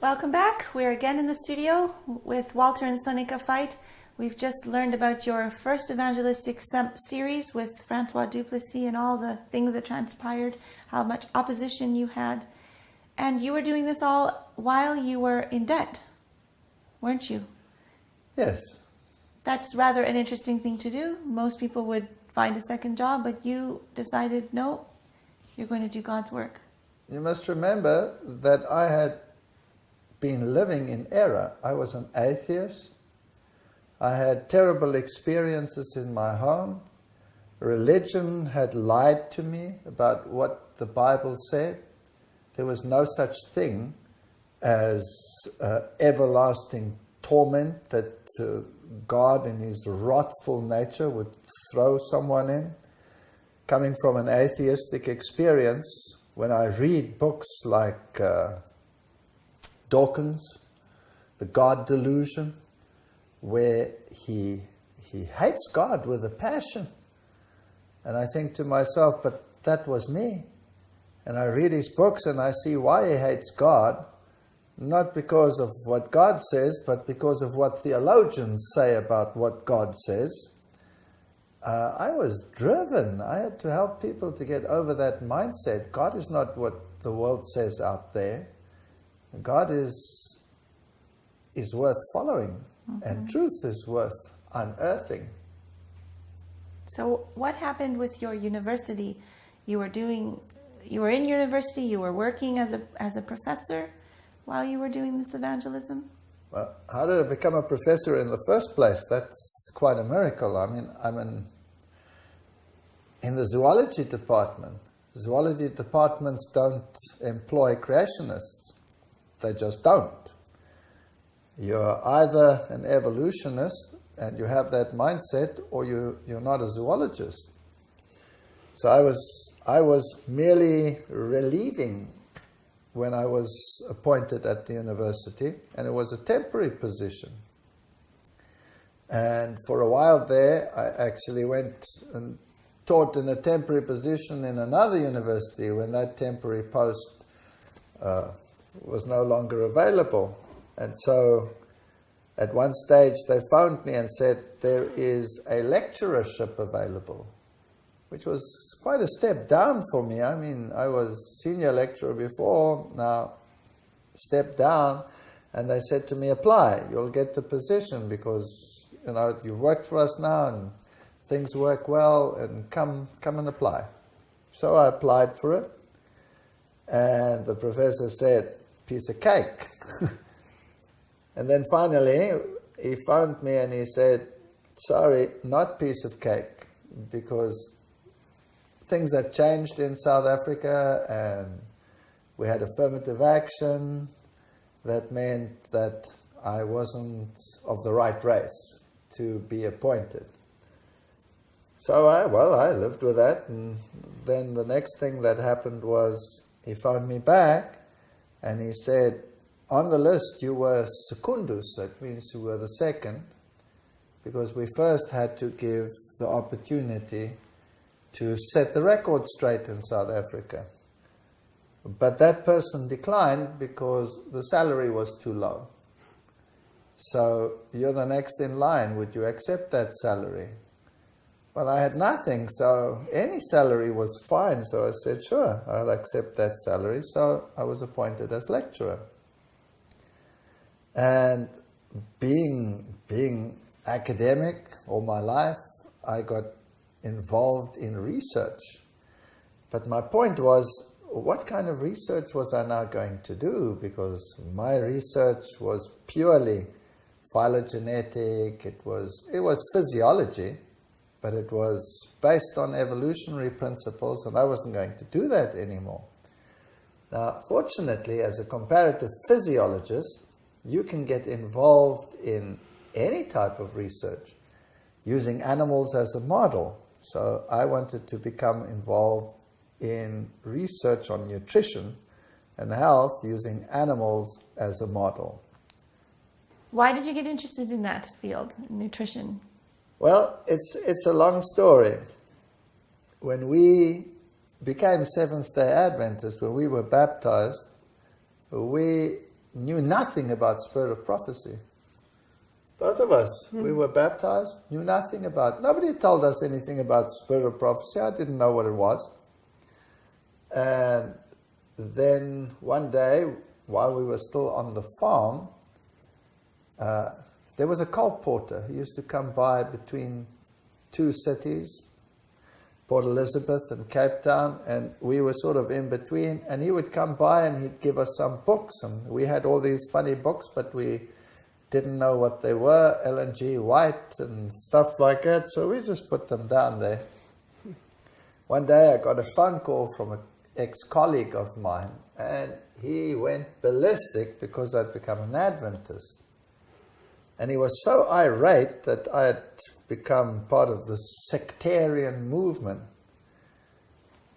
Welcome back. We're again in the studio with Walter and Sonica Veith. We've just learned about your first evangelistic series with Francois Duplessis and all the things that transpired, how much opposition you had. And you were doing this all while you were in debt, weren't you? Yes. That's rather an interesting thing to do. Most people would find a second job, but you decided, no, you're going to do God's work. You must remember that I had been living in error. I was an atheist. I had terrible experiences in my home. Religion had lied to me about what the Bible said. There was no such thing as everlasting torment that God in his wrathful nature would throw someone in. Coming from an atheistic experience, when I read books like Dawkins, The God Delusion, where he hates God with a passion. And I think to myself, but that was me. And I read his books and I see why he hates God, not because of what God says, but because of what theologians say about what God says. I was driven. I had to help people to get over that mindset. God is not what the world says out there. God is worth following, and truth is worth unearthing. So what happened with your university? You were in university, you were working as a professor while you were doing this evangelism? Well, how did I become a professor in the first place? That's quite a miracle. I mean, I'm in the zoology department. Zoology departments don't employ creationists. They just don't. You're either an evolutionist and you have that mindset, or you're not a zoologist. So I was merely relieving when I was appointed at the university, and it was a temporary position. And for a while there, I actually went and taught in a temporary position in another university when that temporary post was no longer available. And so at one stage they phoned me and said, there is a lecturership available, which was quite a step down for me. I mean, I was senior lecturer before, now step down. And they said to me, apply, you'll get the position because, you know, you've worked for us now and things work well, and come and apply. So I applied for it. And the professor said, piece of cake. And then finally, he phoned me and he said, sorry, not piece of cake, because things had changed in South Africa and we had affirmative action. That meant that I wasn't of the right race to be appointed. So I lived with that, and then the next thing that happened was he phoned me back and he said, on the list you were secundus, that means you were the second, because we first had to give the opportunity to set the record straight in South Africa. But that person declined because the salary was too low. So you're the next in line, would you accept that salary? Well, I had nothing, so any salary was fine. So I said, sure, I'll accept that salary. So I was appointed as lecturer. And being academic all my life, I got involved in research. But my point was, what kind of research was I now going to do? Because my research was purely phylogenetic, it was physiology, but it was based on evolutionary principles, and I wasn't going to do that anymore. Now, fortunately, as a comparative physiologist, you can get involved in any type of research using animals as a model. So I wanted to become involved in research on nutrition and health using animals as a model. Why did you get interested in that field, nutrition? Well, it's a long story. When we became Seventh-day Adventists, when we were baptized, we knew nothing about spirit of prophecy. Both of us, we were baptized, knew nothing about. Nobody told us anything about spirit of prophecy. I didn't know what it was. And then one day, while we were still on the farm, there was a colporteur who used to come by between two cities, Port Elizabeth and Cape Town, and we were sort of in between, and he would come by and he'd give us some books, and we had all these funny books, but we didn't know what they were, Ellen G. White and stuff like that, so we just put them down there. One day I got a phone call from an ex-colleague of mine, and he went ballistic because I'd become an Adventist. And he was so irate that I had become part of the sectarian movement.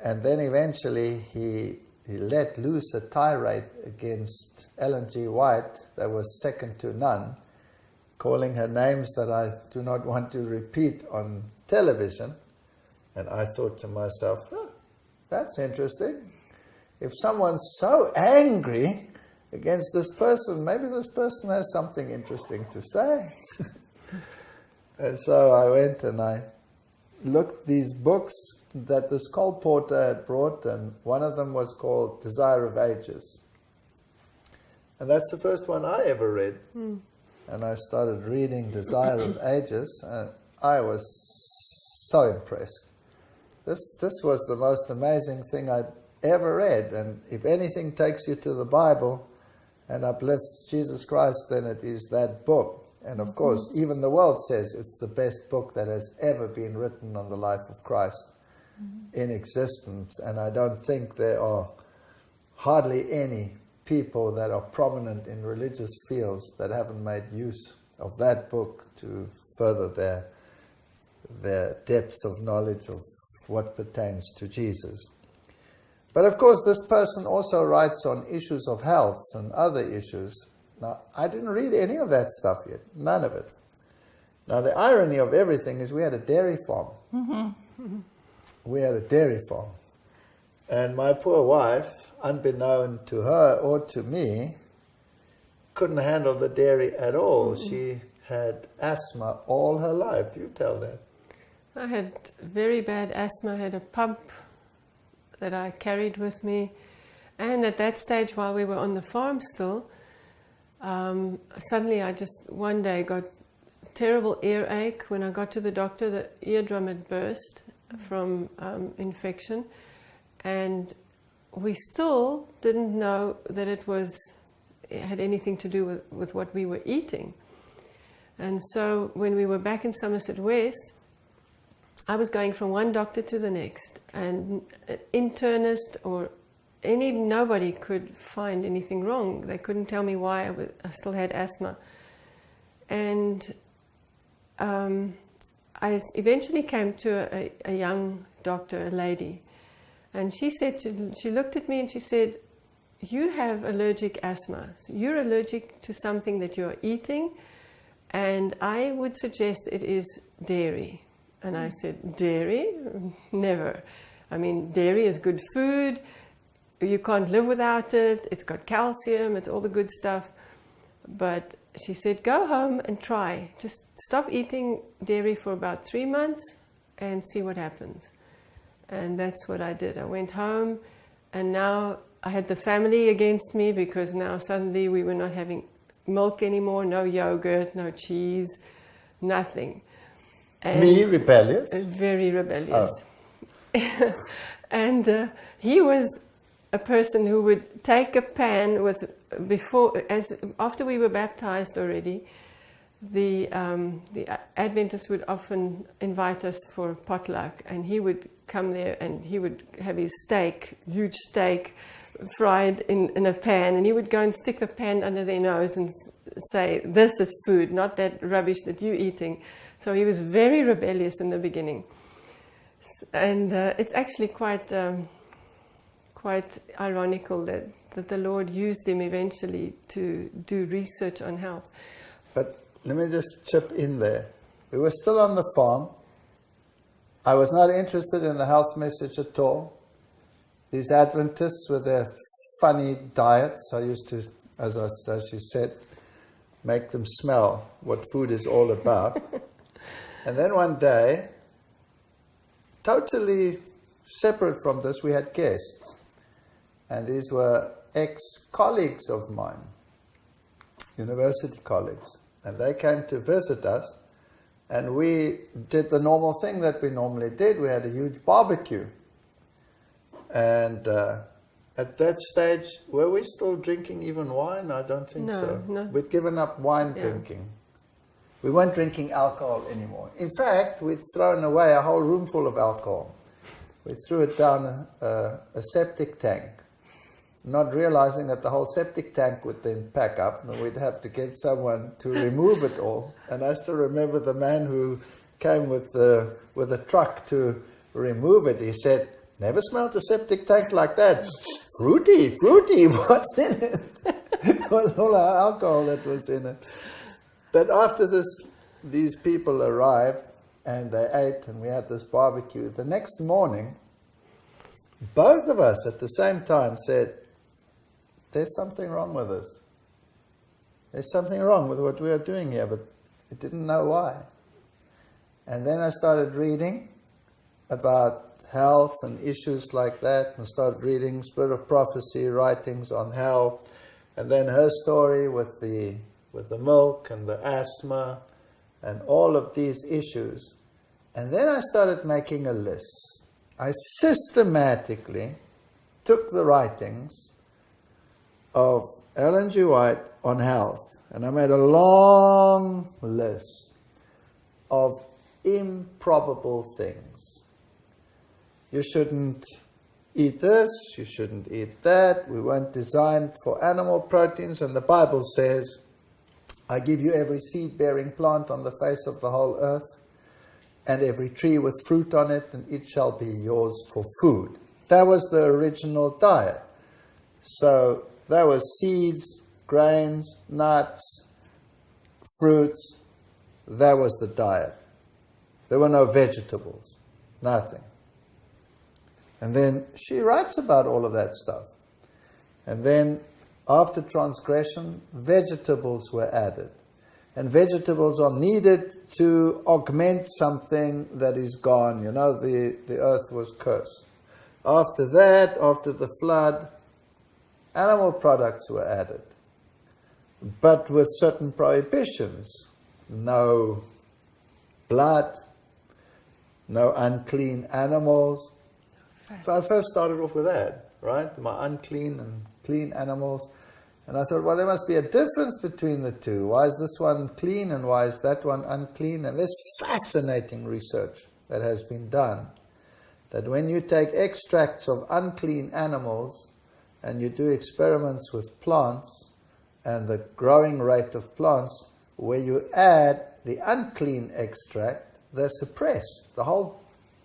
And then eventually he let loose a tirade against Ellen G. White that was second to none, calling her names that I do not want to repeat on television. And I thought to myself, oh, that's interesting. If someone's so angry against this person, maybe this person has something interesting to say. And so I went and I looked these books that this colporteur had brought, and one of them was called Desire of Ages. And that's the first one I ever read. And I started reading Desire of Ages, and I was so impressed. This was the most amazing thing I'd ever read, and if anything takes you to the Bible and uplifts Jesus Christ, then it is that book. And of course, even the world says it's the best book that has ever been written on the life of Christ in existence. And I don't think there are hardly any people that are prominent in religious fields that haven't made use of that book to further their depth of knowledge of what pertains to Jesus. But of course, this person also writes on issues of health and other issues. Now, I didn't read any of that stuff yet, none of it. Now, the irony of everything is we had a dairy farm. We had a dairy farm. And my poor wife, unbeknown to her or to me, couldn't handle the dairy at all. She had asthma all her life. You tell that. I had very bad asthma. I had a pump that I carried with me. And at that stage, while we were on the farm still, suddenly I just one day got terrible earache. When I got to the doctor, the eardrum had burst from infection, and we still didn't know that it had anything to do with what we were eating. And so when we were back in Somerset West, I was going from one doctor to the next, and an internist or nobody could find anything wrong. They couldn't tell me why I still had asthma. And I eventually came to a young doctor, a lady, and she looked at me and she said, "You have allergic asthma. So you're allergic to something that you're eating, and I would suggest it is dairy." And I said, "Dairy? Never. I mean, dairy is good food. You can't live without it. It's got calcium. It's all the good stuff." But she said, "Go home and try. Just stop eating dairy for about 3 months and see what happens." And that's what I did. I went home, and now I had the family against me because now suddenly we were not having milk anymore, no yogurt, no cheese, nothing. And Me, rebellious? Very rebellious. Oh. And he was a person who would take a pan after we were baptized already. The Adventists would often invite us for potluck, and he would come there and he would have his steak, huge steak, fried in a pan, and he would go and stick the pan under their nose and say, "This is food, not that rubbish that you're eating." So he was very rebellious in the beginning, and it's actually quite ironical that the Lord used him eventually to do research on health. But let me just chip in there. We were still on the farm. I was not interested in the health message at all. These Adventists with their funny diets, I used to as she said, make them smell what food is all about. And then one day, totally separate from this, we had guests. And these were ex-colleagues of mine, university colleagues. And they came to visit us. And we did the normal thing that we normally did. We had a huge barbecue. And at that stage, were we still drinking even wine? I don't think so. No. We'd given up wine drinking. We weren't drinking alcohol anymore. In fact, we'd thrown away a whole room full of alcohol. We threw it down a septic tank, not realizing that the whole septic tank would then pack up and we'd have to get someone to remove it all. And I still remember the man who came with a truck to remove it. He said, "Never smelled a septic tank like that. Fruity, what's in it?" It was all our alcohol that was in it. But after this, these people arrived and they ate and we had this barbecue. The next morning, both of us at the same time said, "There's something wrong with us. There's something wrong with what we are doing here," but we didn't know why. And then I started reading about health and issues like that, and started reading Spirit of Prophecy, writings on health, and then her story with the milk and the asthma and all of these issues. And then I started making a list. I systematically took the writings of Ellen G. White on health, and I made a long list of improbable things. You shouldn't eat this, you shouldn't eat that, we weren't designed for animal proteins, and the Bible says, "I give you every seed-bearing plant on the face of the whole earth, and every tree with fruit on it, and it shall be yours for food." That was the original diet. So that was seeds, grains, nuts, fruits. That was the diet. There were no vegetables, nothing. And then she writes about all of that stuff. And then after transgression, vegetables were added. And vegetables are needed to augment something that is gone. You know, the earth was cursed. After that, after the flood, animal products were added, but with certain prohibitions. No blood, no unclean animals. So I first started off with that, right? My unclean and clean animals. And I thought, well, there must be a difference between the two. Why is this one clean and why is that one unclean? And there's fascinating research that has been done, that when you take extracts of unclean animals and you do experiments with plants and the growing rate of plants, where you add the unclean extract, they're suppressed. The whole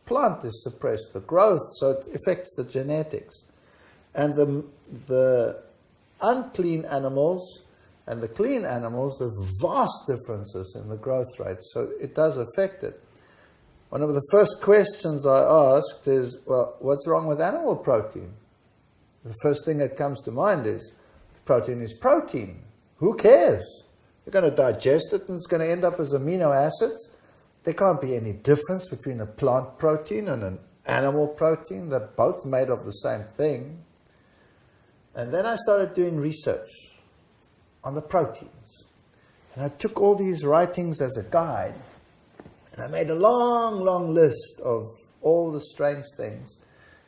plant is suppressed, the growth, so it affects the genetics. And the unclean animals and the clean animals, there are vast differences in the growth rate, so it does affect it. One of the first questions I asked is, well, what's wrong with animal protein? The first thing that comes to mind is, protein is protein. Who cares? You're going to digest it and it's going to end up as amino acids. There can't be any difference between a plant protein and an animal protein. They're both made of the same thing. And then I started doing research on the proteins. And I took all these writings as a guide. And I made a long, long list of all the strange things.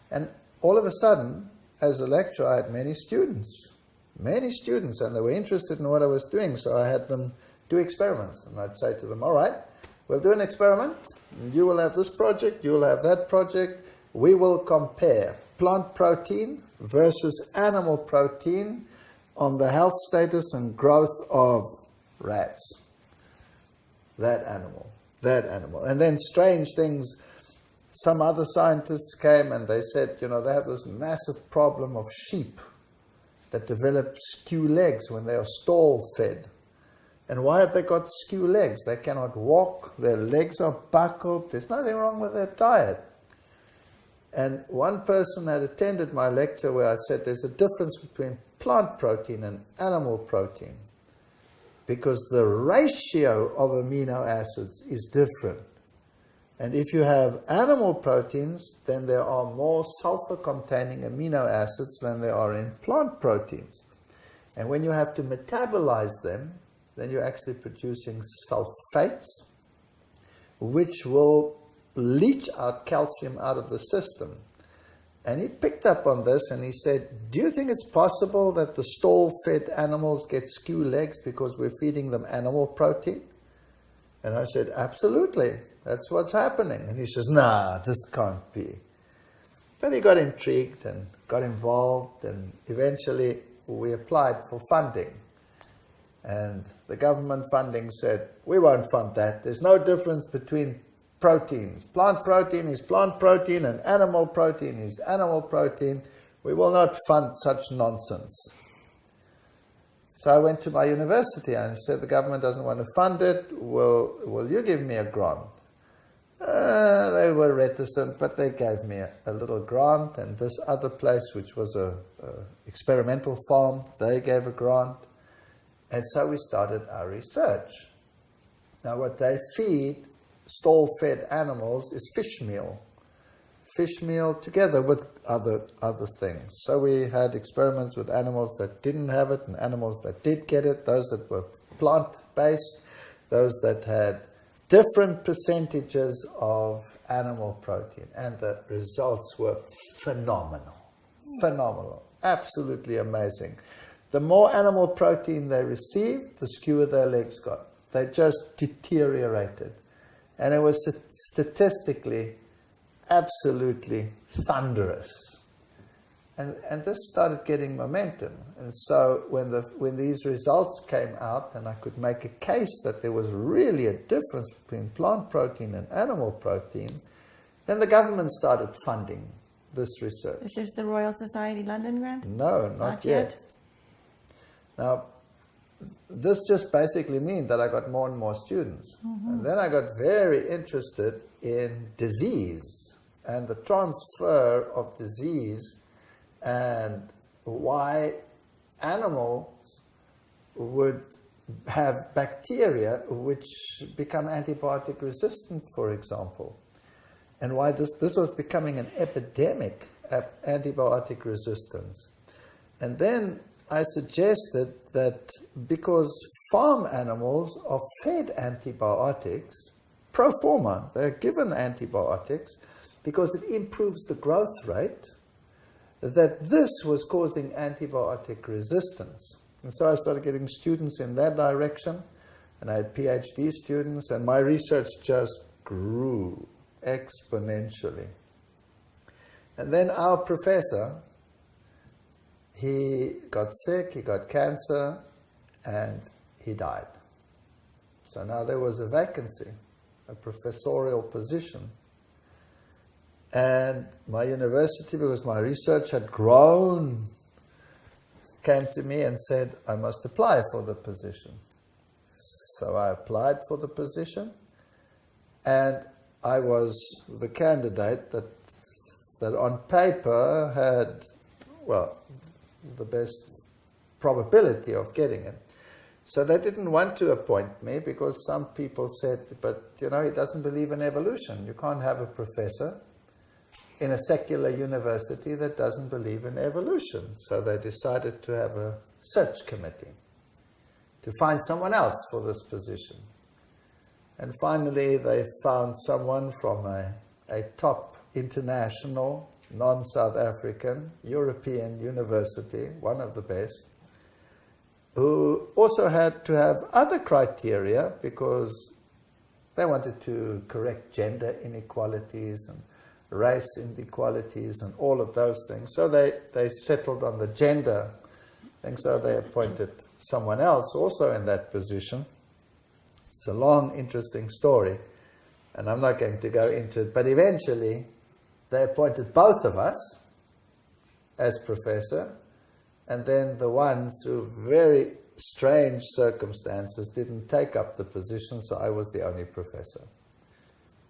And all of a sudden, as a lecturer, I had many students, and they were interested in what I was doing. So I had them do experiments. And I'd say to them, all right, we'll do an experiment. You will have this project, you will have that project. We will compare plant protein versus animal protein on the health status and growth of rats. That animal. And then strange things. Some other scientists came and they said, you know, they have this massive problem of sheep that develop skew legs when they are stall-fed. And why have they got skew legs? They cannot walk, their legs are buckled, there's nothing wrong with their diet. And one person had attended my lecture where I said there's a difference between plant protein and animal protein, because the ratio of amino acids is different. And if you have animal proteins, then there are more sulfur-containing amino acids than there are in plant proteins. And when you have to metabolize them, then you're actually producing sulfates, which will leach out calcium out of the system. And he picked up on this and he said, do you think it's possible that the stall-fed animals get skew legs because we're feeding them animal protein? And I said, absolutely, that's what's happening. And he says, nah, this can't be. But he got intrigued and got involved, and eventually we applied for funding. And the government funding said, we won't fund that. There's no difference between proteins. Plant protein is plant protein and animal protein is animal protein. We will not fund such nonsense. So I went to my university and said, the government doesn't want to fund it. Will you give me a grant? They were reticent, but they gave me a little grant. And this other place, which was a experimental farm, they gave a grant. And so we started our research. Now what they feed stall-fed animals is fish meal. Fish meal together with other things. So we had experiments with animals that didn't have it and animals that did get it, those that were plant-based, those that had different percentages of animal protein. And the results were phenomenal. Phenomenal. Absolutely amazing. The more animal protein they received, the skewer their legs got. They just deteriorated. And it was statistically absolutely thunderous. And this started getting momentum. And so when these results came out, and I could make a case that there was really a difference between plant protein and animal protein, then the government started funding this research. This is the Royal Society London grant? No, not yet. Now, this just basically means that I got more and more students. Mm-hmm. And then I got very interested in disease and the transfer of disease and why animals would have bacteria which become antibiotic resistant, for example. And why this was becoming an epidemic, antibiotic resistance. And then I suggested that because farm animals are fed antibiotics, pro forma, they're given antibiotics because it improves the growth rate, that this was causing antibiotic resistance. And so I started getting students in that direction, and I had PhD students, and my research just grew exponentially. And then our professor, he got sick, he got cancer, and he died. So now there was a vacancy, a professorial position. And my university, because my research had grown, came to me and said, I must apply for the position. So I applied for the position, and I was the candidate that on paper had, well, the best probability of getting it. So they didn't want to appoint me because some people said, but you know, he doesn't believe in evolution. You can't have a professor in a secular university that doesn't believe in evolution. So they decided to have a search committee to find someone else for this position. And finally they found someone from a top international, non-South African, European university, one of the best, who also had to have other criteria because they wanted to correct gender inequalities and race inequalities and all of those things. So they settled on the gender thing, so they appointed someone else also in that position. It's a long, interesting story, and I'm not going to go into it, but eventually they appointed both of us as professor, and then the one, through very strange circumstances, didn't take up the position, so I was the only professor.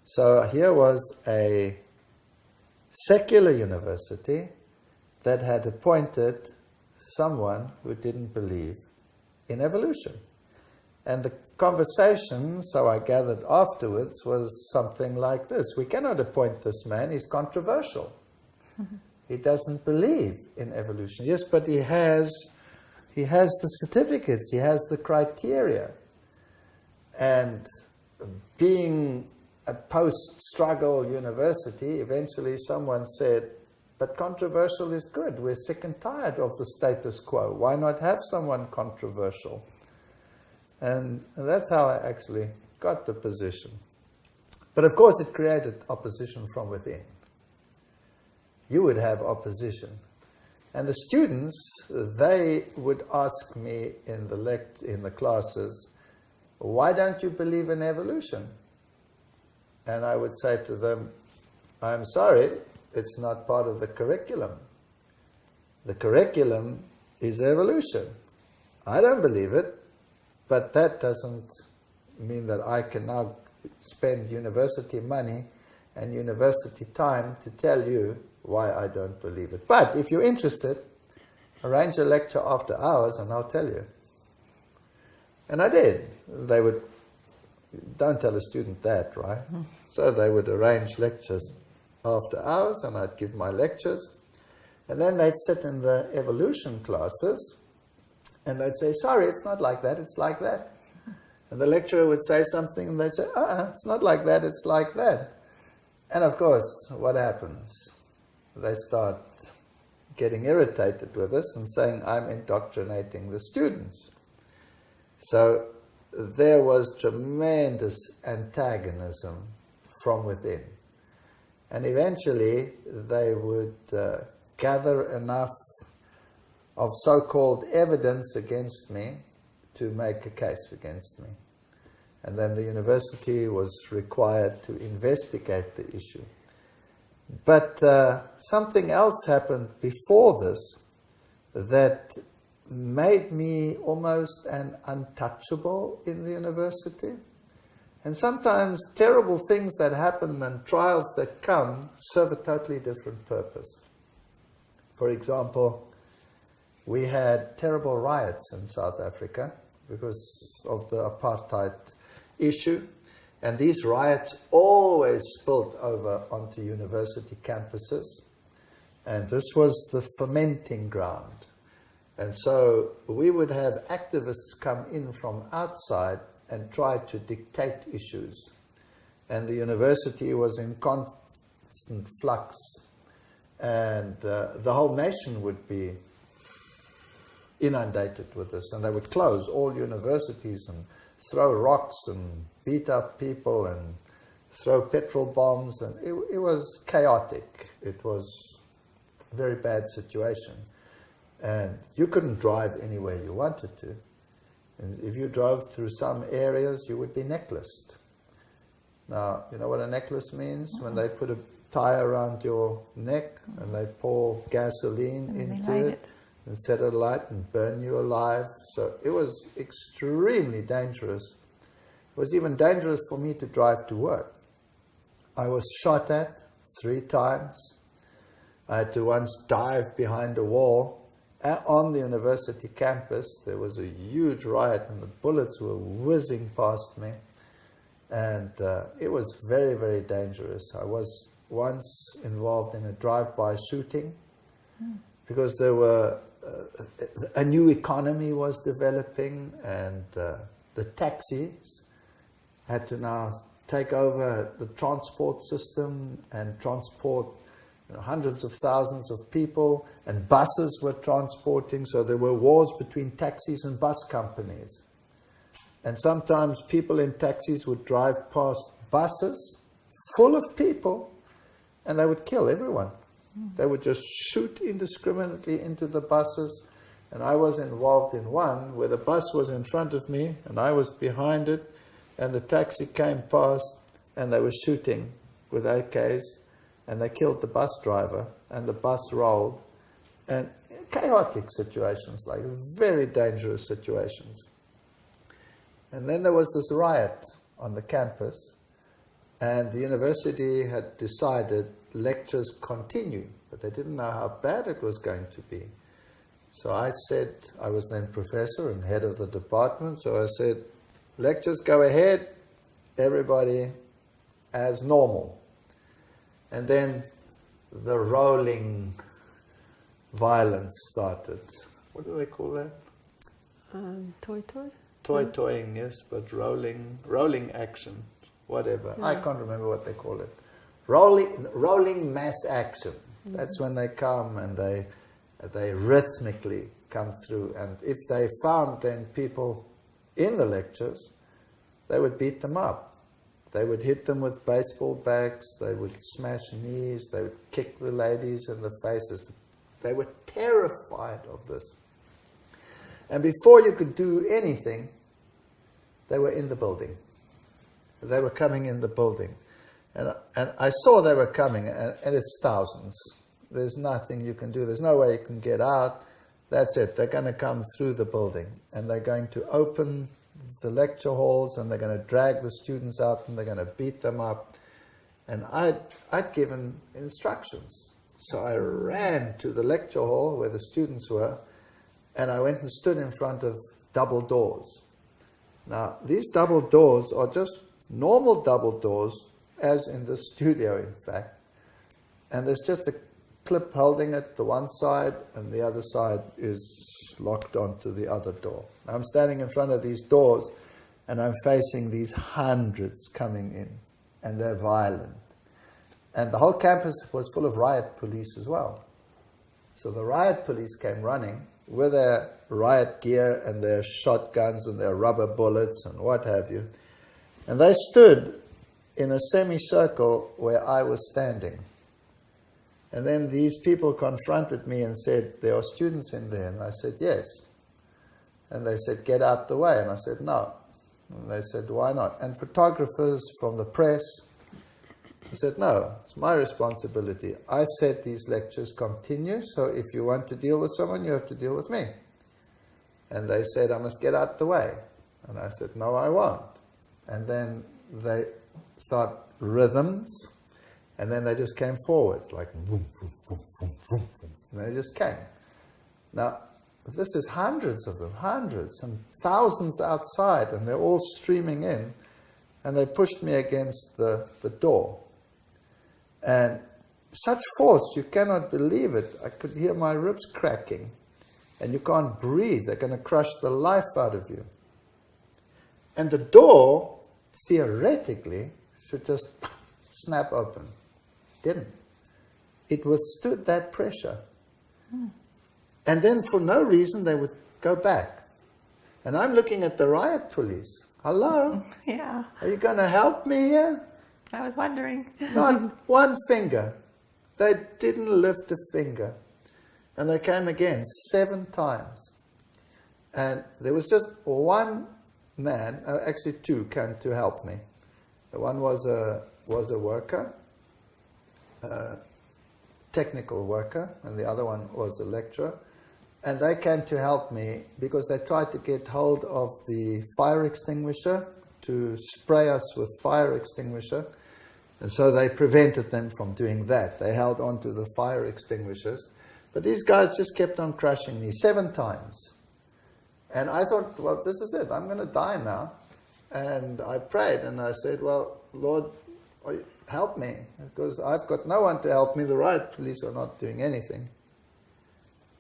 So here was a secular university that had appointed someone who didn't believe in evolution. And the conversation, so I gathered afterwards, was something like this. We cannot appoint this man, he's controversial. He doesn't believe in evolution. Yes, but he has the certificates, he has the criteria. And being a post-struggle university, eventually someone said, but controversial is good. We're sick and tired of the status quo. Why not have someone controversial? And that's how I actually got the position. But of course it created opposition from within. You would have opposition. And the students, they would ask me in the classes, why don't you believe in evolution? And I would say to them, I'm sorry, it's not part of the curriculum. The curriculum is evolution. I don't believe it, but that doesn't mean that I can now spend university money and university time to tell you why I don't believe it. But if you're interested, arrange a lecture after hours and I'll tell you. And I did. They would, don't tell a student that, right? So they would arrange lectures after hours and I'd give my lectures. And then they'd sit in the evolution classes and they'd say, sorry, it's not like that, it's like that. And the lecturer would say something and they'd say, it's not like that, it's like that. And of course, what happens? They start getting irritated with us and saying, I'm indoctrinating the students. So there was tremendous antagonism from within. And eventually they would gather enough of so-called evidence against me to make a case against me. And then the university was required to investigate the issue. But something else happened before this that made me almost an untouchable in the university. And sometimes terrible things that happen and trials that come serve a totally different purpose. For example, we had terrible riots in South Africa because of the apartheid issue. And these riots always spilled over onto university campuses. And this was the fermenting ground. And so we would have activists come in from outside and try to dictate issues. And the university was in constant flux. And the whole nation would be inundated with this. And they would close all universities and throw rocks and beat up people and throw petrol bombs. And it was chaotic. It was a very bad situation. And you couldn't drive anywhere you wanted to. And if you drove through some areas, you would be necklaced. Now, you know what a necklace means? When they put a tie around your neck and they pour gasoline into it and set it alight and burn you alive. So it was extremely dangerous. It was even dangerous for me to drive to work. I was shot at 3 times. I had to once dive behind a wall. On the university campus, there was a huge riot and the bullets were whizzing past me. And it was very, very dangerous. I was once involved in a drive-by shooting because there were a new economy was developing and the taxis had to now take over the transport system and transport hundreds of thousands of people, and buses were transporting, so there were wars between taxis and bus companies. And sometimes people in taxis would drive past buses full of people and they would kill everyone. They would just shoot indiscriminately into the buses. And I was involved in one where the bus was in front of me and I was behind it, and the taxi came past and they were shooting with AKs. And they killed the bus driver, and the bus rolled. And chaotic situations, like very dangerous situations. And then there was this riot on the campus, and the university had decided lectures continue, but they didn't know how bad it was going to be. So I said, I was then professor and head of the department, so I said, lectures go ahead, everybody as normal. And then the rolling violence started. What do they call that? Toy. Toying, yes, but rolling action, whatever. Yeah. I can't remember what they call it. Rolling mass action. Mm-hmm. That's when they come and they rhythmically come through. And if they found then people in the lectures, they would beat them up. They would hit them with baseball bats, they would smash knees, they would kick the ladies in the faces. They were terrified of this. And before you could do anything, they were in the building. They were coming in the building. And I saw they were coming, and it's thousands. There's nothing you can do. There's no way you can get out. That's it. They're going to come through the building. And they're going to open the lecture halls, and they're going to drag the students out, and they're going to beat them up. And I'd given instructions. So I ran to the lecture hall where the students were, and I went and stood in front of double doors. Now, these double doors are just normal double doors, as in the studio, in fact. And there's just a clip holding it to one side, and the other side is locked onto the other door. I'm standing in front of these doors, and I'm facing these hundreds coming in, and they're violent. And the whole campus was full of riot police as well. So the riot police came running with their riot gear and their shotguns and their rubber bullets and what have you. And they stood in a semicircle where I was standing. And then these people confronted me and said, there are students in there. And I said, yes. And they said, get out the way. And I said, no. And they said, why not? And photographers from the press. I said, no, it's my responsibility. I said these lectures continue, so if you want to deal with someone, you have to deal with me. And they said, I must get out the way. And I said, no, I won't. And then they start rhythms, and then they just came forward, like vroom, vroom, vroom, vroom, vroom, vroom. And they just came. Now, this is hundreds of them, hundreds, and thousands outside, and they're all streaming in, and they pushed me against the door. And such force, you cannot believe it. I could hear my ribs cracking, and you can't breathe. They're going to crush the life out of you. And the door, theoretically, should just snap open. Didn't. It withstood that pressure. And then for no reason they would go back. And I'm looking at the riot police. Hello? Yeah. Are you going to help me here? I was wondering. Not one finger. They didn't lift a finger. And they came again 7 times. And there was just one man, actually 2 came to help me. One was a worker, technical worker, and the other one was a lecturer. And they came to help me because they tried to get hold of the fire extinguisher to spray us with fire extinguisher. And so they prevented them from doing that. They held on to the fire extinguishers. But these guys just kept on crushing me 7 times. And I thought, well, this is it. I'm going to die now. And I prayed and I said, well, Lord, help me. Because I've got no one to help me. The riot police are not doing anything.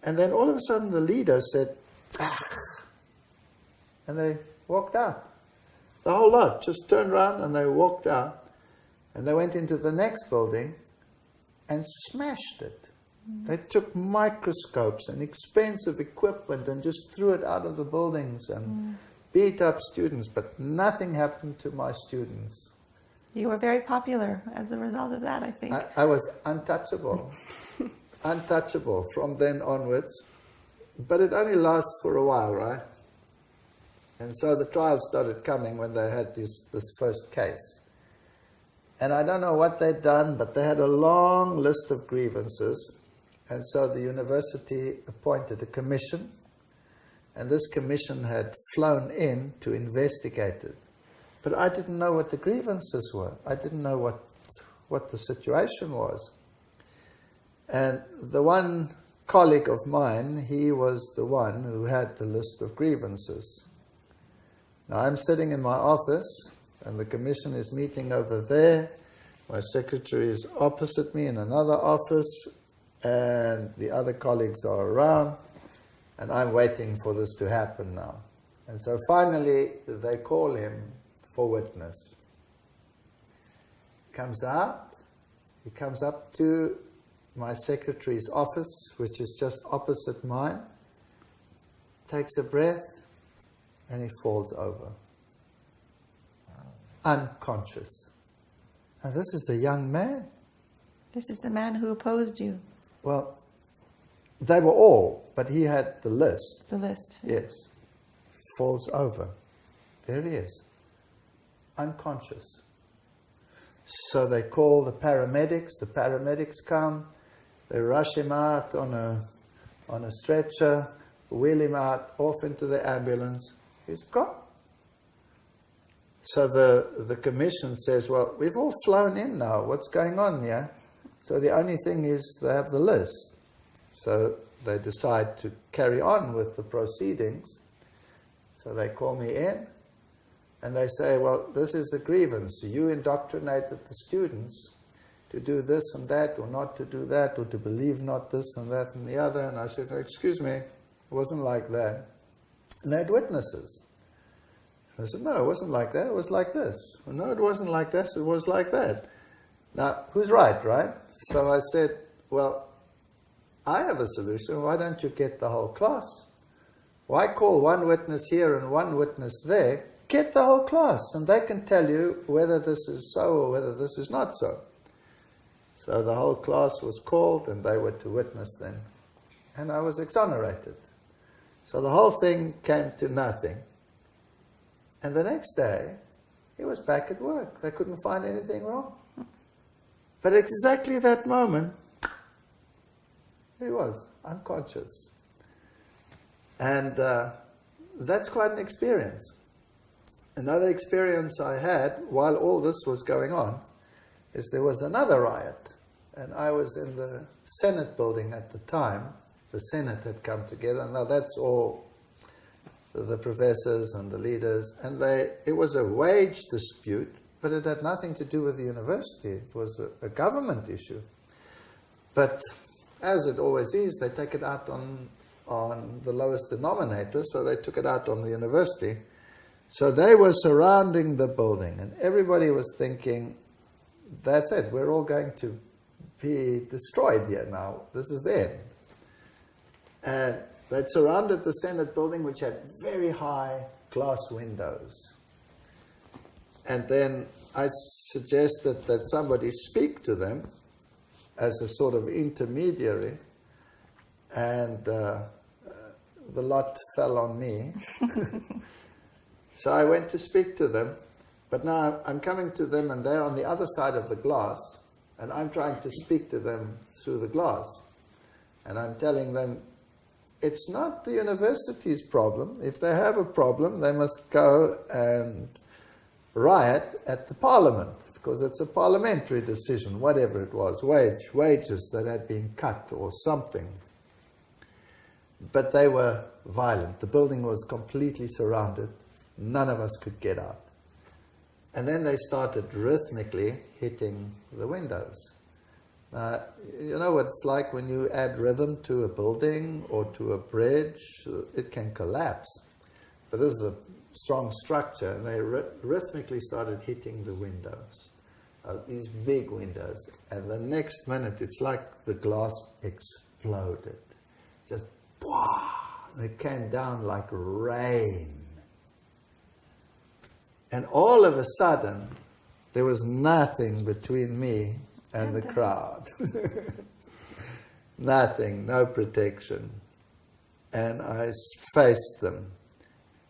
And then all of a sudden the leader said, ah. And they walked out. The whole lot just turned around and they walked out. And they went into the next building and smashed it. They took microscopes and expensive equipment and just threw it out of the buildings and beat up students. But nothing happened to my students. You were very popular as a result of that, I think. I was untouchable. Untouchable from then onwards. But it only lasts for a while, right? And so the trials started coming when they had this first case. And I don't know what they'd done, but they had a long list of grievances. And so the university appointed a commission. And this commission had flown in to investigate it. But I didn't know what the grievances were. I didn't know what the situation was. And the one colleague of mine, he was the one who had the list of grievances. Now I'm sitting in my office, and the commission is meeting over there. My secretary is opposite me in another office, and the other colleagues are around, and I'm waiting for this to happen now. And so finally they call him for witness. He comes up to my secretary's office, which is just opposite mine, takes a breath, and he falls over. Unconscious. And this is a young man. This is the man who opposed you. Well, they were all, but he had the list. The list. Yes. Falls over. There he is. Unconscious. So they call the paramedics. The paramedics come. They rush him out on a stretcher, wheel him out, off into the ambulance. He's gone. So the commission says, well, we've all flown in now. What's going on here? So the only thing is they have the list. So they decide to carry on with the proceedings. So they call me in, and they say, well, this is a grievance. You indoctrinated the students to do this and that, or not to do that, or to believe not this and that and the other. And I said, excuse me, it wasn't like that. And they had witnesses. I said, no, it wasn't like that, it was like this. Well, no, it wasn't like this, it was like that. Now, who's right? So I said, well, I have a solution. Why don't you get the whole class? Why call one witness here and one witness there? Get the whole class, and they can tell you whether this is so or whether this is not so. So the whole class was called, and they were to witness then. And I was exonerated. So the whole thing came to nothing. And the next day, he was back at work. They couldn't find anything wrong. But at exactly that moment, here he was, unconscious. And that's quite an experience. Another experience I had while all this was going on is there was another riot. And I was in the Senate building at the time. The Senate had come together. Now that's all the professors and the leaders. And it was a wage dispute, but it had nothing to do with the university. It was a government issue. But as it always is, they take it out on the lowest denominator, so they took it out on the university. So they were surrounding the building, and everybody was thinking, that's it, we're all going to be destroyed here now. This is the end. And they'd surrounded the Senate building, which had very high glass windows. And then I suggested that somebody speak to them as a sort of intermediary, and the lot fell on me. So I went to speak to them, but now I'm coming to them and they're on the other side of the glass, and I'm trying to speak to them through the glass. And I'm telling them, it's not the university's problem. If they have a problem, they must go and riot at the parliament, because it's a parliamentary decision, whatever it was, wages that had been cut or something. But they were violent. The building was completely surrounded. None of us could get out. And then they started rhythmically hitting the windows. Now, you know what it's like when you add rhythm to a building or to a bridge, it can collapse. But this is a strong structure, and they rhythmically started hitting the windows, these big windows. And the next minute, it's like the glass exploded. Just, it came down like rain. And all of a sudden, there was nothing between me and the crowd. Nothing, no protection. And I faced them.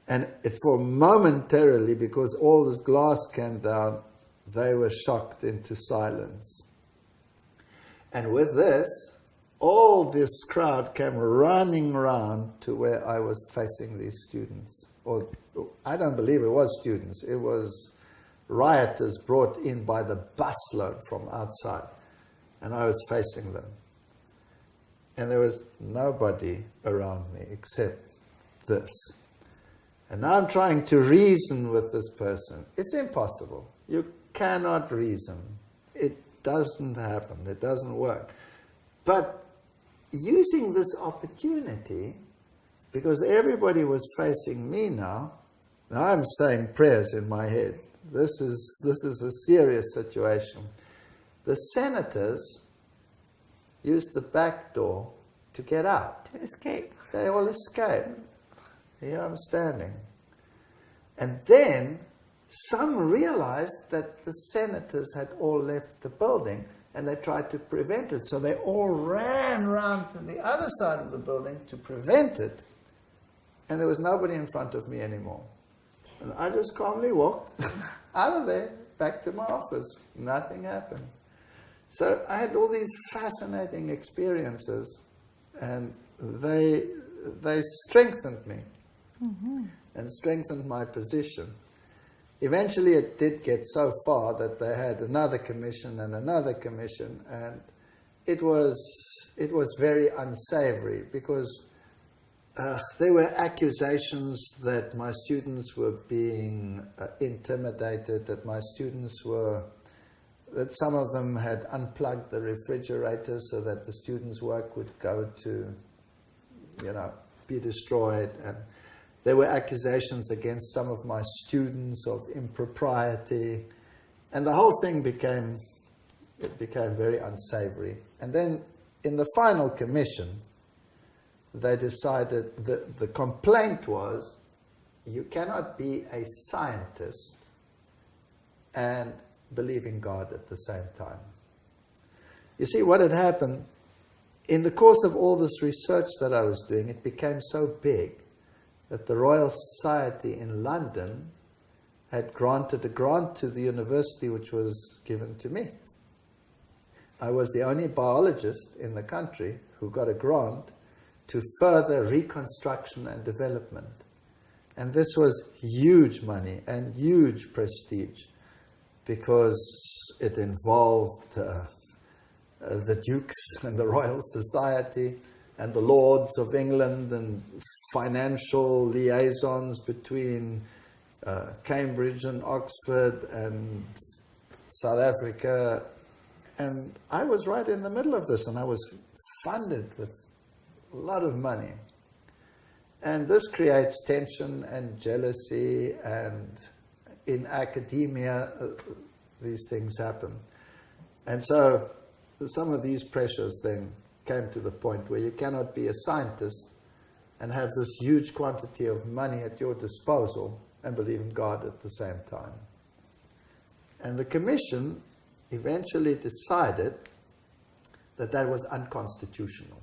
And for momentarily, because all this glass came down, they were shocked into silence. And with this, all this crowd came running around to where I was facing these students. Or I don't believe it was students. It was rioters brought in by the busload from outside. And I was facing them. and there was nobody around me except this. And now I'm trying to reason with this person. It's impossible. You cannot reason. It doesn't happen. It doesn't work. But using this opportunity, because everybody was facing me now I'm saying prayers in my head. This is a serious situation. The senators used the back door to get out. To escape. They all escaped. Here I'm standing. And then some realized that the senators had all left the building and they tried to prevent it. So they all ran round to the other side of the building to prevent it. And there was nobody in front of me anymore. And I just calmly walked out of there, back to my office. Nothing happened. So I had all these fascinating experiences, and they strengthened me and strengthened my position. Eventually it did get so far that they had another commission, and it was very unsavory, because there were accusations that my students were being intimidated, that some of them had unplugged the refrigerator so that the students' work would go to, be destroyed. And there were accusations against some of my students of impropriety. And the whole thing became very unsavory. And then in the final commission, they decided that the complaint was, you cannot be a scientist and believe in God at the same time. You see, what had happened, in the course of all this research that I was doing, it became so big that the Royal Society in London had granted a grant to the university, which was given to me. I was the only biologist in the country who got a grant to further reconstruction and development. And this was huge money and huge prestige, because it involved the dukes and the Royal Society and the Lords of England, and financial liaisons between Cambridge and Oxford and South Africa. And I was right in the middle of this, and I was funded with a lot of money. And this creates tension and jealousy, and in academia these things happen. And so some of these pressures then came to the point where you cannot be a scientist and have this huge quantity of money at your disposal and believe in God at the same time. And the commission eventually decided that that was unconstitutional,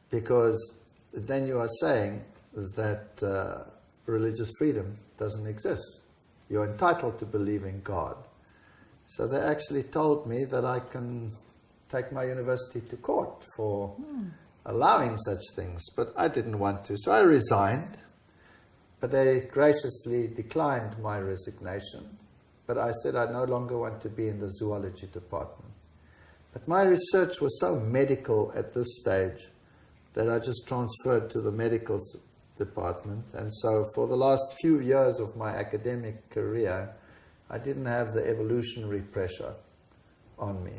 because then you are saying that religious freedom doesn't exist. You're entitled to believe in God. So they actually told me that I can take my university to court for allowing such things, but I didn't want to. So I resigned, but they graciously declined my resignation. But I said I no longer want to be in the zoology department. But my research was so medical at this stage that I just transferred to the medical department. And so for the last few years of my academic career, I didn't have the evolutionary pressure on me.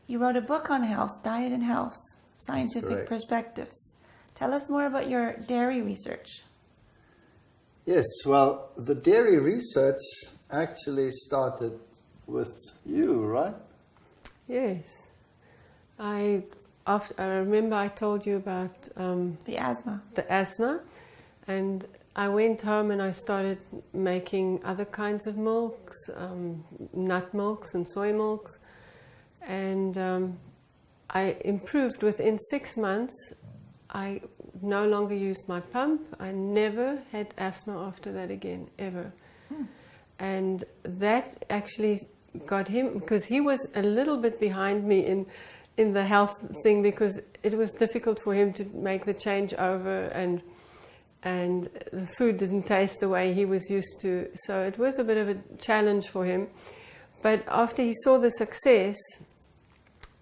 You wrote a book on health, Diet and Health, Scientific Correct. Perspectives. Tell us more about your dairy research. Yes, well, the dairy research actually started with you, right? Yes. I remember I told you about The asthma. the asthma, and I went home and I started making other kinds of milks, nut milks and soy milks, and I improved within 6 months. I no longer used my pump. I never had asthma after that again, ever. And that actually got him, because he was a little bit behind me in the health thing, because it was difficult for him to make the change over, and the food didn't taste the way he was used to. So it was a bit of a challenge for him. But after he saw the success,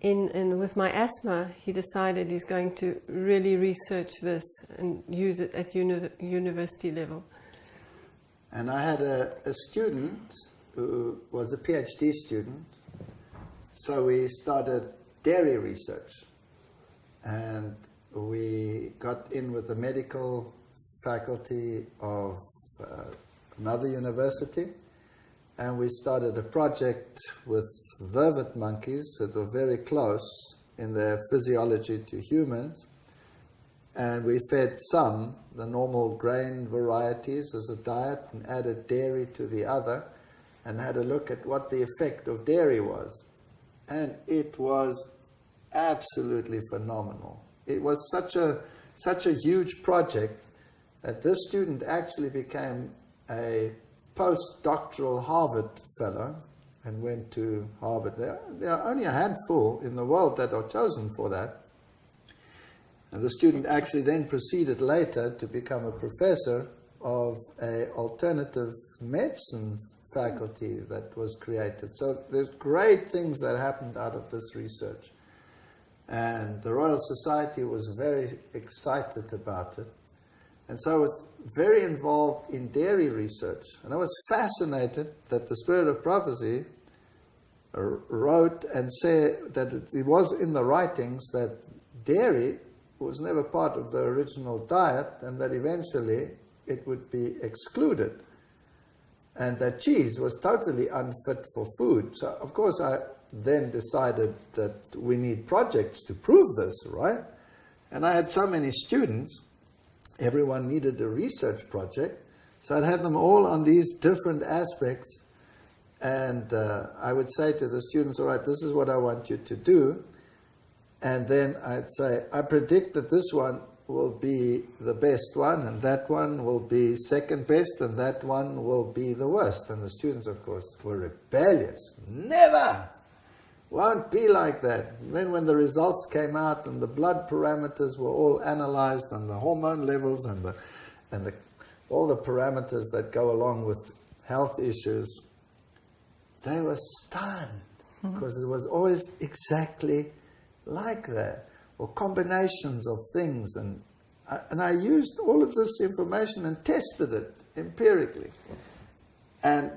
and with my asthma, he decided he's going to really research this and use it at university level. And I had a student who was a PhD student, so we started dairy research. And we got in with the medical faculty of another university, and we started a project with vervet monkeys that were very close in their physiology to humans. And we fed some, the normal grain varieties, as a diet, and added dairy to the other, and had a look at what the effect of dairy was. And it was absolutely phenomenal. It was such a huge project that this student actually became a postdoctoral Harvard fellow and went to Harvard. There are only a handful in the world that are chosen for that. And the student actually then proceeded later to become a professor of an alternative medicine faculty that was created. So there's great things that happened out of this research. And the Royal Society was very excited about it. And so I was very involved in dairy research. And I was fascinated that the Spirit of Prophecy wrote and said that it was in the writings that dairy was never part of the original diet, and that eventually it would be excluded. And that cheese was totally unfit for food. So, of course, I then decided that we need projects to prove this, right? And I had so many students, everyone needed a research project. So I'd had them all on these different aspects. And I would say to the students, all right, this is what I want you to do. And then I'd say, I predict that this one will be the best one, and that one will be second best, and that one will be the worst. And the students, of course, were rebellious. Never! Won't be like that. And then when the results came out and the blood parameters were all analyzed, and the hormone levels and all the parameters that go along with health issues, they were stunned, because it was always exactly like that, or combinations of things, and I used all of this information and tested it empirically. And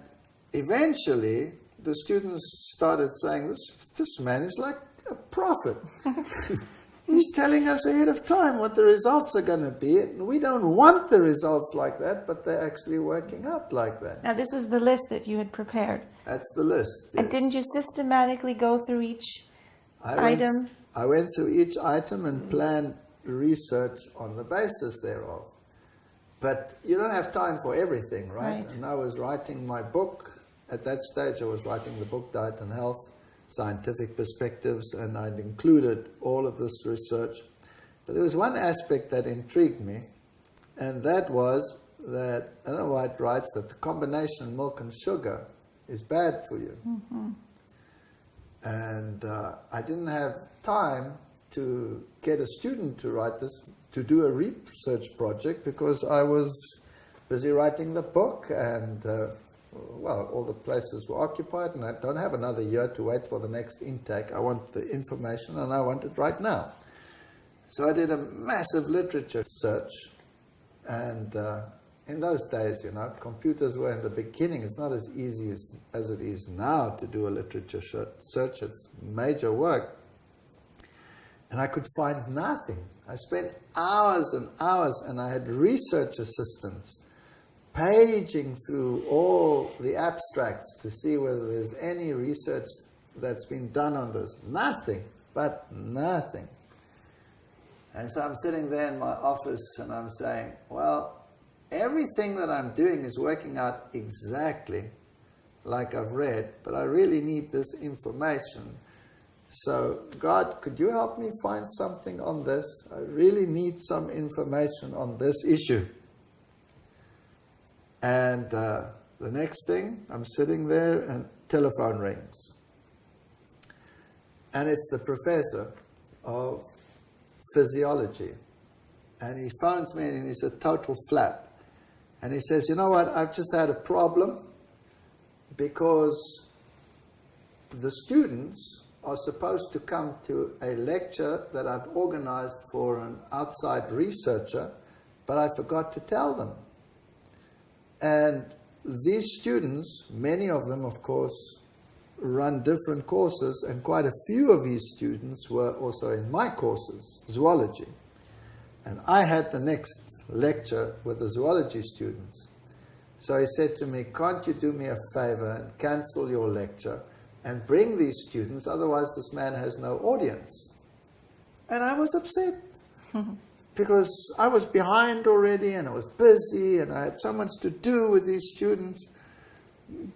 eventually the students started saying, this man is like a prophet. He's telling us ahead of time what the results are going to be, and we don't want the results like that, but they're actually working out like that. Now, this was the list that you had prepared. That's the list. Yes. And didn't you systematically go through each item? I went through each item and planned research on the basis thereof. But you don't have time for everything, right? And I was writing my book. At that stage, I was writing the book, Diet and Health, Scientific Perspectives, and I'd included all of this research. But there was one aspect that intrigued me, and that was that Ellen White writes that the combination milk and sugar is bad for you. Mm-hmm. And I didn't have time to get a student to write this, to do a research project, because I was busy writing the book, and all the places were occupied, and I don't have another year to wait for the next intake. I want the information, and I want it right now. So I did a massive literature search, and in those days, computers were in the beginning. It's not as easy as it is now to do a literature search. It's major work. And I could find nothing. I spent hours and hours, and I had research assistants paging through all the abstracts to see whether there's any research that's been done on this. Nothing, but nothing. And so I'm sitting there in my office, and I'm saying, well, everything that I'm doing is working out exactly like I've read, but I really need this information. So, God, could you help me find something on this? I really need some information on this issue. And the next thing, I'm sitting there and telephone rings. And it's the professor of physiology. And he phones me, and he's a total flap. And he says, you know what, I've just had a problem, because the students are supposed to come to a lecture that I've organized for an outside researcher, but I forgot to tell them. And these students, many of them, of course, run different courses, and quite a few of these students were also in my courses, zoology. And I had the next lecture with the zoology students. So he said to me, can't you do me a favor and cancel your lecture and bring these students, otherwise this man has no audience. And I was upset because I was behind already and I was busy and I had so much to do with these students.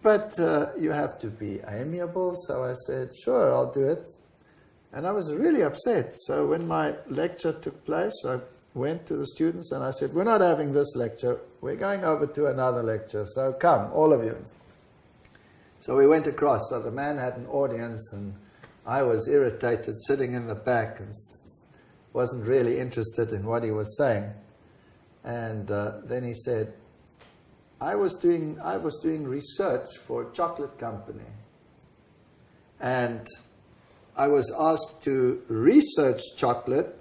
But you have to be amiable, so I said, sure, I'll do it. And I was really upset. So when my lecture took place, I went to the students and I said, we're not having this lecture, we're going over to another lecture, so come, all of you. So we went across, so the man had an audience and I was irritated sitting in the back and wasn't really interested in what he was saying. And then he said, I was doing research for a chocolate company. And I was asked to research chocolate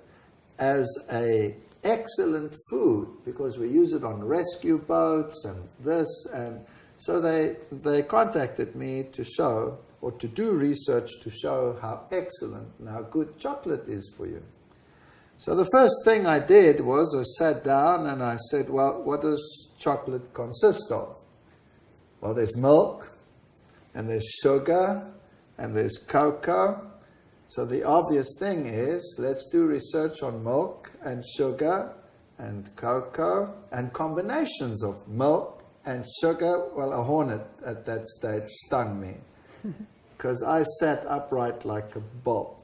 as an excellent food because we use it on rescue boats and this. And so they contacted me to show, or to do research to show how excellent and how good chocolate is for you. So the first thing I did was I sat down and I said, well, what does chocolate consist of? Well, there's milk, and there's sugar, and there's cocoa. So the obvious thing is, let's do research on milk and sugar and cocoa and combinations of milk and sugar. Well, a hornet at that stage stung me because I sat upright like a bolt.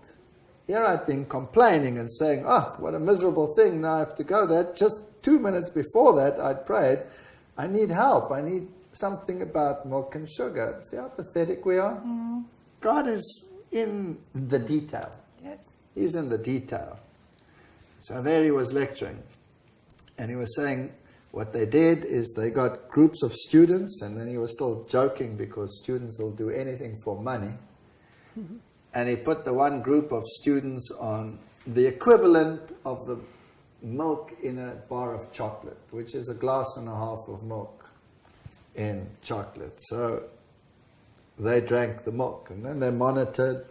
Here I'd been complaining and saying, oh, what a miserable thing, now I have to go there. Just 2 minutes before that, I'd prayed, I need help. I need something about milk and sugar. See how pathetic we are? Mm. God is in the detail. Yes. He's in the detail. So there he was lecturing. And he was saying what they did is they got groups of students, and then he was still joking because students will do anything for money. Mm-hmm. And he put the one group of students on the equivalent of the milk in a bar of chocolate, which is a glass and a half of milk in chocolate. So they drank the milk, and then they're monitored,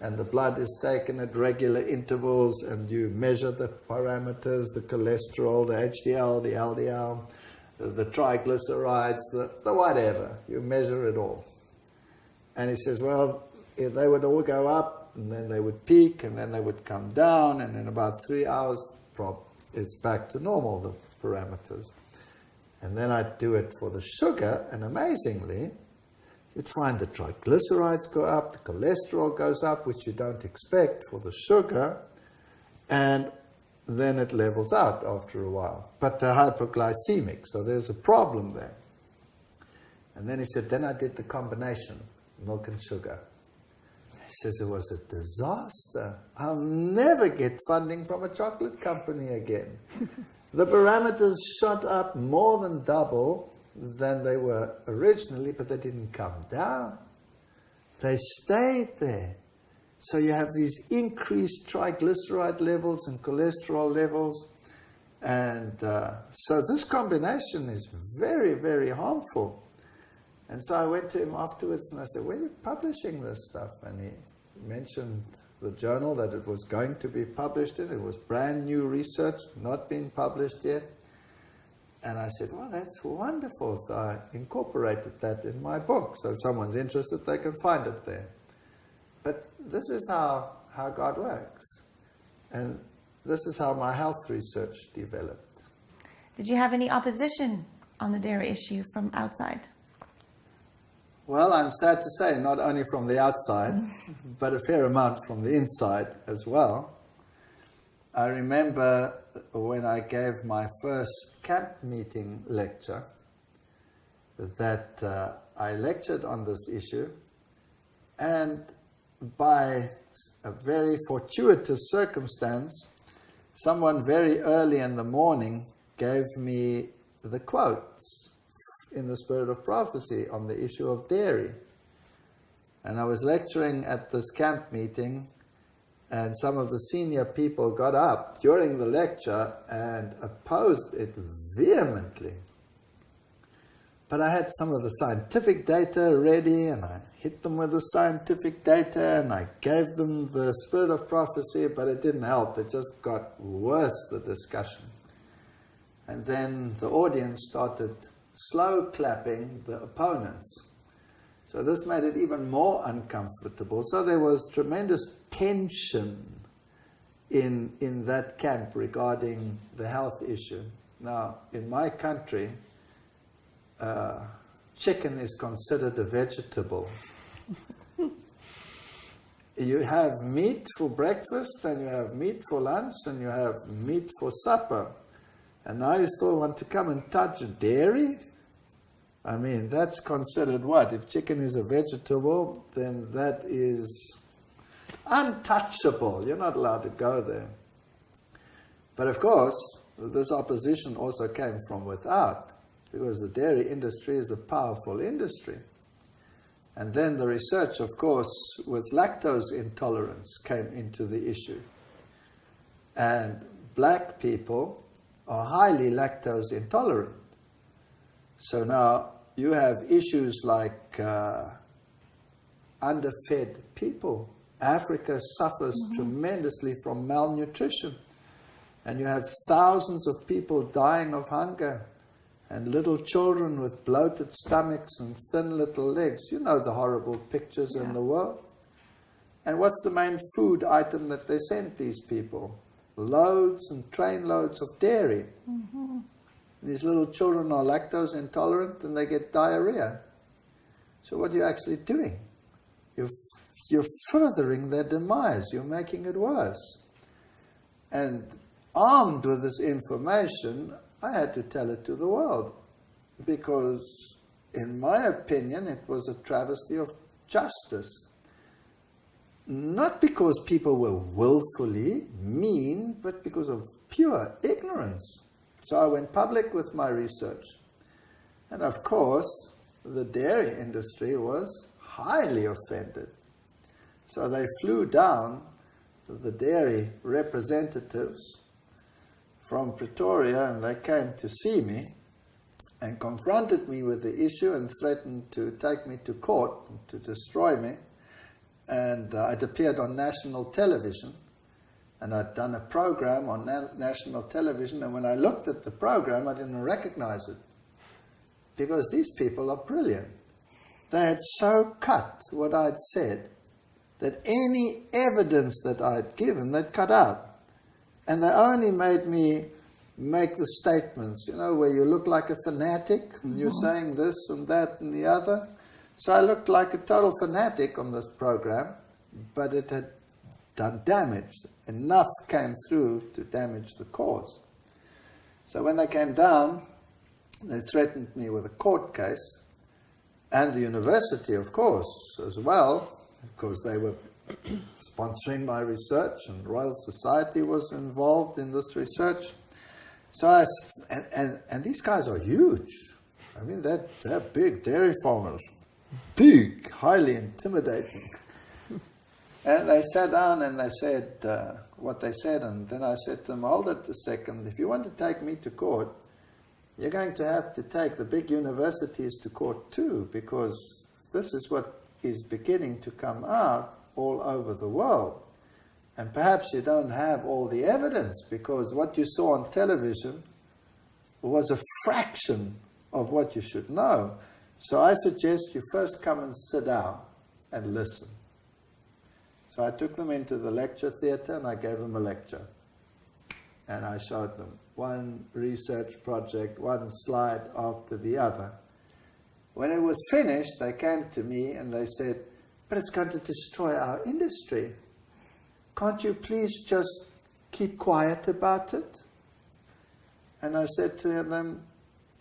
and the blood is taken at regular intervals, and you measure the parameters, the cholesterol, the HDL, the LDL, the triglycerides, the whatever. You measure it all. And he says, well, they would all go up, and then they would peak, and then they would come down, and in about 3 hours, it's back to normal, the parameters. And then I'd do it for the sugar, and amazingly, you'd find the triglycerides go up, the cholesterol goes up, which you don't expect for the sugar, and then it levels out after a while. But they're hypoglycemic, so there's a problem there. And then he said, then I did the combination, milk and sugar. He says, it was a disaster. I'll never get funding from a chocolate company again. The parameters shot up more than double than they were originally, but they didn't come down. They stayed there. So you have these increased triglyceride levels and cholesterol levels. And so this combination is very, very harmful. And so I went to him afterwards and I said, where are you publishing this stuff? And he mentioned the journal that it was going to be published in. It was brand new research, not been published yet. And I said, well, that's wonderful. So I incorporated that in my book. So if someone's interested, they can find it there. But this is how God works. And this is how my health research developed. Did you have any opposition on the dairy issue from outside? Well, I'm sad to say, not only from the outside, but a fair amount from the inside as well. I remember when I gave my first camp meeting lecture that I lectured on this issue, and by a very fortuitous circumstance, someone very early in the morning gave me the quotes in the spirit of prophecy on the issue of dairy. And I was lecturing at this camp meeting, and some of the senior people got up during the lecture and opposed it vehemently. But I had some of the scientific data ready, and I hit them with the scientific data, and I gave them the spirit of prophecy, but it didn't help. It just got worse, the discussion. And then the audience started slow clapping the opponents. So this made it even more uncomfortable. So there was tremendous tension in that camp regarding the health issue. Now, in my country, chicken is considered a vegetable. You have meat for breakfast, and you have meat for lunch, and you have meat for supper. And now you still want to come and touch dairy? I mean, that's considered what? If chicken is a vegetable, then that is untouchable. You're not allowed to go there. But of course, this opposition also came from without, because the dairy industry is a powerful industry. And then the research, of course, with lactose intolerance came into the issue. And black people are highly lactose intolerant. So now you have issues like underfed people. Africa suffers tremendously from malnutrition. And you have thousands of people dying of hunger, and little children with bloated stomachs and thin little legs. You know the horrible pictures in the world. And what's the main food item that they sent these people? Loads and trainloads of dairy. These little children are lactose intolerant, and they get diarrhea. So what are you actually doing? You're furthering their demise. You're making it worse. And armed with this information, I had to tell it to the world, because in my opinion it was a travesty of justice. Not because people were willfully mean, but because of pure ignorance. So I went public with my research. And of course, the dairy industry was highly offended. So they flew down the dairy representatives from Pretoria, and they came to see me and confronted me with the issue and threatened to take me to court, to destroy me. And I'd appeared on national television, and I'd done a program on national television, and when I looked at the program, I didn't recognize it, because these people are brilliant. They had so cut what I'd said that any evidence that I'd given, they'd cut out. And they only made me make the statements, you know, where you look like a fanatic, and you're saying this and that and the other. So I looked like a total fanatic on this program, but it had done damage. Enough came through to damage the cause. So when they came down, they threatened me with a court case, and the university, of course, as well, because they were sponsoring my research, and Royal Society was involved in this research. So and these guys are huge. I mean, they're big dairy farmers. Big, highly intimidating. And they sat down and they said what they said, and then I said to them, hold it a second, if you want to take me to court, you're going to have to take the big universities to court too, because this is what is beginning to come out all over the world. And perhaps you don't have all the evidence, because what you saw on television was a fraction of what you should know. So I suggest you first come and sit down and listen. So I took them into the lecture theatre and I gave them a lecture. And I showed them one research project, one slide after the other. When it was finished, they came to me and they said, but it's going to destroy our industry. Can't you please just keep quiet about it? And I said to them,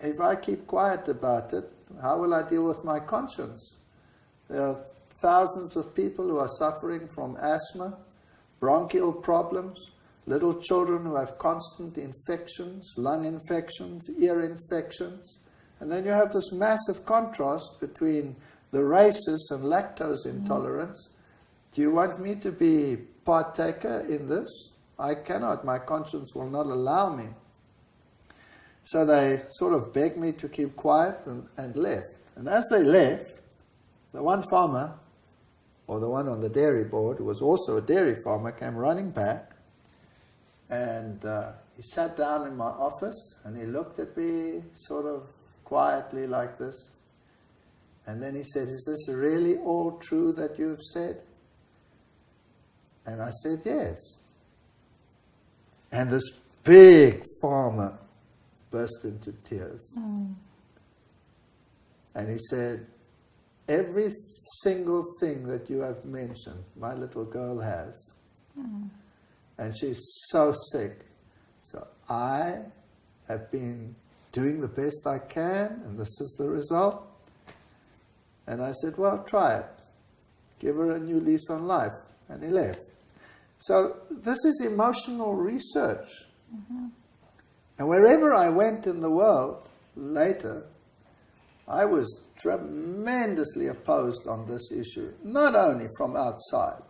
if I keep quiet about it, how will I deal with my conscience? There are thousands of people who are suffering from asthma, bronchial problems, little children who have constant infections, lung infections, ear infections. And then you have this massive contrast between the races and lactose intolerance. Do you want me to be partaker in this? I cannot. My conscience will not allow me. So they sort of begged me to keep quiet and left. And as they left, the one farmer, or the one on the dairy board, who was also a dairy farmer, came running back. And he sat down in my office and he looked at me sort of quietly like this. And then he said, "Is this really all true that you've said?" And I said, "Yes." And this big farmer burst into tears. And he said, "Every single thing that you have mentioned, my little girl has. And she's so sick. So I have been doing the best I can, and this is the result." And I said, "Well, try it. Give her a new lease on life." And he left. So this is emotional research. And wherever I went in the world later, I was tremendously opposed on this issue, not only from outside,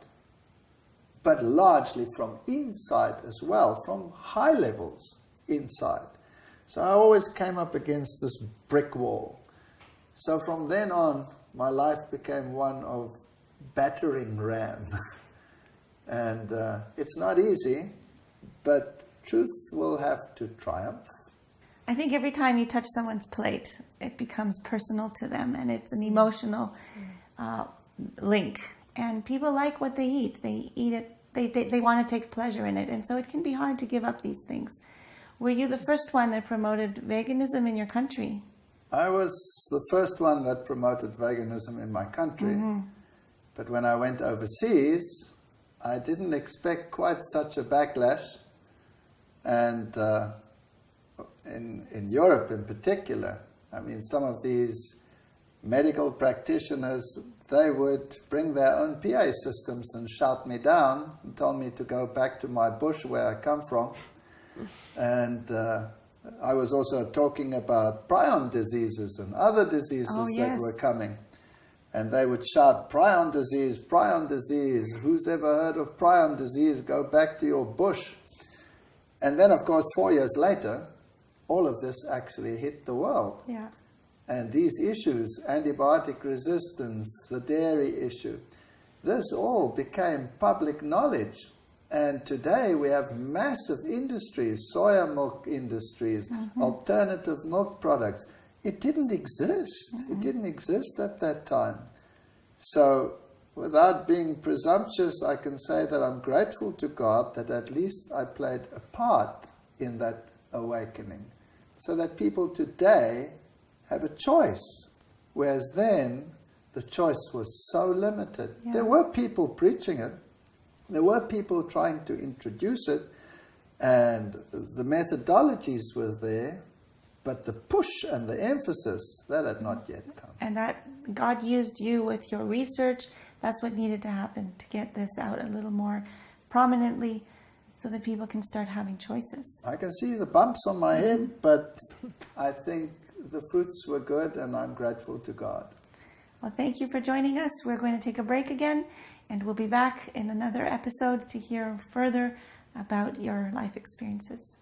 but largely from inside as well, from high levels inside. So I always came up against this brick wall. So from then on, my life became one of battering ram. And it's not easy, but truth will have to triumph. I think every time you touch someone's plate, it becomes personal to them, and it's an emotional link. And people like what they eat. They eat it. They want to take pleasure in it, and so it can be hard to give up these things. Were you the first one that promoted veganism in your country? I was the first one that promoted veganism in my country. But when I went overseas, I didn't expect quite such a backlash. And in Europe in particular, I mean, some of these medical practitioners, they would bring their own PA systems and shout me down and tell me to go back to my bush where I come from. And I was also talking about prion diseases and other diseases that were coming. And they would shout, prion disease, who's ever heard of prion disease? Go back to your bush. And then, of course, 4 years later, all of this actually hit the world. Yeah. And these issues, antibiotic resistance, the dairy issue, this all became public knowledge. And today we have massive industries, soya milk industries, alternative milk products. It didn't exist. It didn't exist at that time. So without being presumptuous, I can say that I'm grateful to God that at least I played a part in that awakening. So that people today have a choice, whereas then the choice was so limited. Yeah. There were people preaching it. There were people trying to introduce it, and the methodologies were there, but the push and the emphasis, that had not yet come. And that God used you with your research. That's what needed to happen to get this out a little more prominently so that people can start having choices. I can see the bumps on my head, but I think the fruits were good, and I'm grateful to God. Well, thank you for joining us. We're going to take a break again, and we'll be back in another episode to hear further about your life experiences.